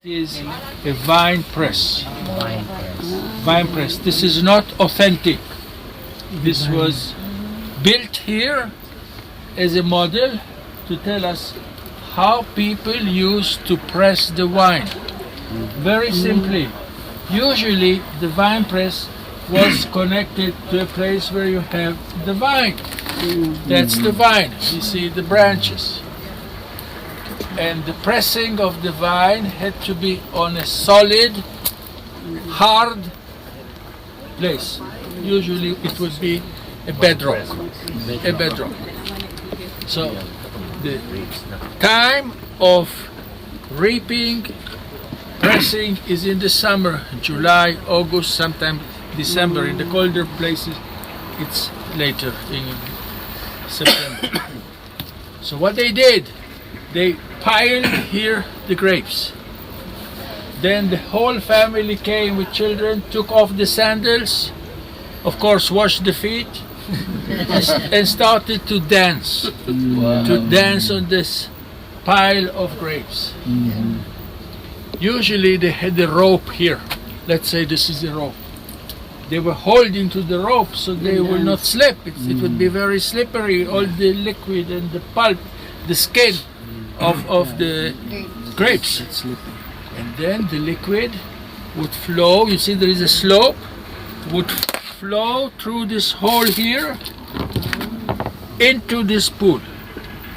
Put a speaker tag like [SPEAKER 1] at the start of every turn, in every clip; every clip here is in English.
[SPEAKER 1] Is a vine press.
[SPEAKER 2] Wine press.
[SPEAKER 1] Vine press. This is not authentic. This was built here as a model to tell us how people used to press the wine. Very simply. Usually the vine press was connected to a place where you have the vine. That's the vine. You see the branches. And the pressing of the vine had to be on a solid, hard place. Usually it would be a bedrock. A bedrock. So the time of reaping, pressing is in the summer, July, August, sometimes December. In the colder places, it's later in September. So what they did, they piled here the grapes. Then the whole family came with children, took off the sandals, of course washed the feet, and started to dance. To dance on this pile of grapes. Usually they had the rope here. Let's say this is the rope. They were holding to the rope so they will not slip. It would be very slippery, all the liquid and the pulp, the skin of the grapes. And then the liquid would flow. You see there is a slope, would flow through this hole here into this pool.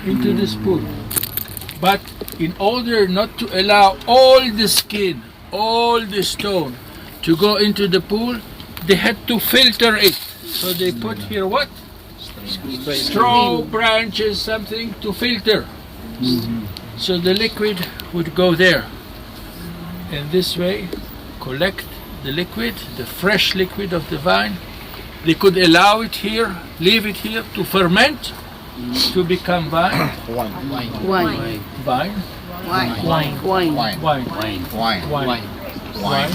[SPEAKER 1] Into this pool. But in order not to allow all the skin, all the stone to go into the pool, they had to filter it. So they put here what? Straw, branches, something to filter. So the liquid would go there. And this way, collect the liquid, the fresh liquid of the vine. They could allow it here, leave it here to ferment, to become vine.
[SPEAKER 2] Wine.
[SPEAKER 3] Wine.
[SPEAKER 1] Vine.
[SPEAKER 3] Wine.
[SPEAKER 2] Wine.
[SPEAKER 3] Wine.
[SPEAKER 1] Wine.
[SPEAKER 2] Wine.
[SPEAKER 1] Wine.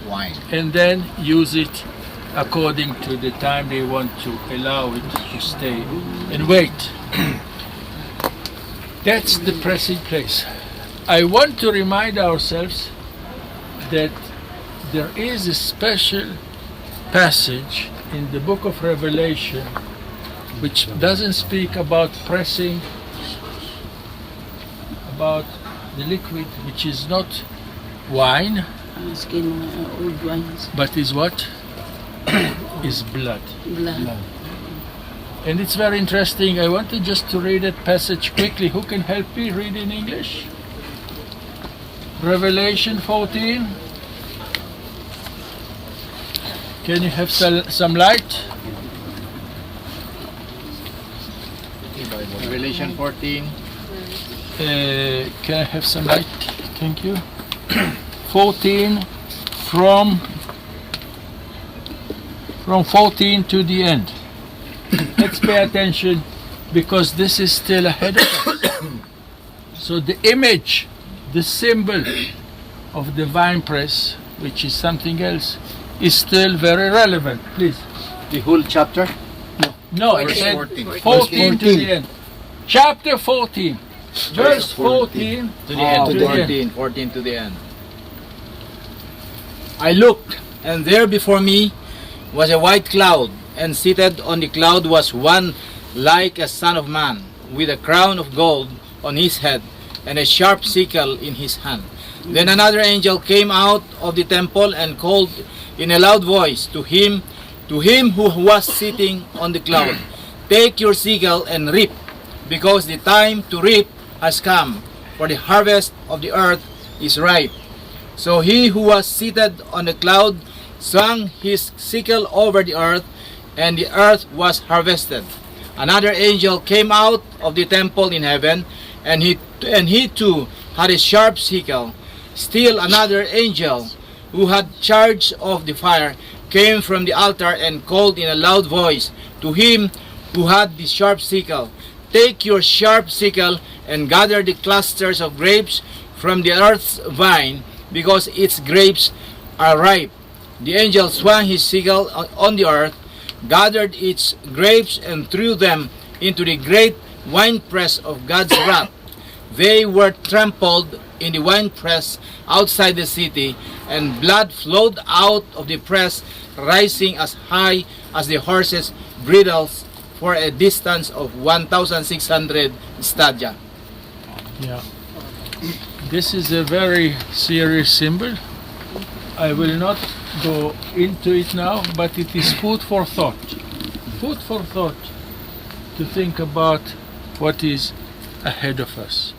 [SPEAKER 2] Wine.
[SPEAKER 1] And then use it according to the time they want to allow it to stay and wait. That's the pressing place. I want to remind ourselves that there is a special passage in the book of Revelation which doesn't speak about pressing, about the liquid, which is not wine,
[SPEAKER 3] Skin old wines.
[SPEAKER 1] but is what? Is blood.
[SPEAKER 3] Blood.
[SPEAKER 1] And it's very interesting. I wanted just to read that passage quickly. Who can help me read in English? Revelation 14. Can you have some light?
[SPEAKER 2] Revelation 14.
[SPEAKER 1] Can I have some light? Thank you. 14 from 14 to the end. Let's pay attention because this is still ahead of us. So the image, the symbol of the vine press, which is something else, is still very relevant. Please.
[SPEAKER 2] The whole chapter?
[SPEAKER 1] No, I said 14 to the end. Chapter 14, verse 14
[SPEAKER 2] To the end.
[SPEAKER 1] to the end.
[SPEAKER 2] 14 to the end. I looked, and there before me was a white cloud, and seated on the cloud was one like a son of man, with a crown of gold on his head, and a sharp sickle in his hand. Then another angel came out of the temple and called in a loud voice to him who was sitting on the cloud, "Take your sickle and reap, because the time to reap has come, for the harvest of the earth is ripe." So he who was seated on the cloud swung his sickle over the earth, and the earth was harvested. Another angel came out of the temple in heaven, and he too had a sharp sickle. Still another angel, who had charge of the fire, came from the altar and called in a loud voice to him who had the sharp sickle, "Take your sharp sickle and gather the clusters of grapes from the earth's vine, because its grapes are ripe." The angel swung his sickle on the earth, gathered its grapes, and threw them into the great winepress of God's wrath. They were trampled in the winepress outside the city, and blood flowed out of the press, rising as high as the horses' bridles for a distance of 1,600 stadia.
[SPEAKER 1] Yeah. This is a very serious symbol. I will not go into it now, but it is food for thought. Food for thought to think about what is ahead of us.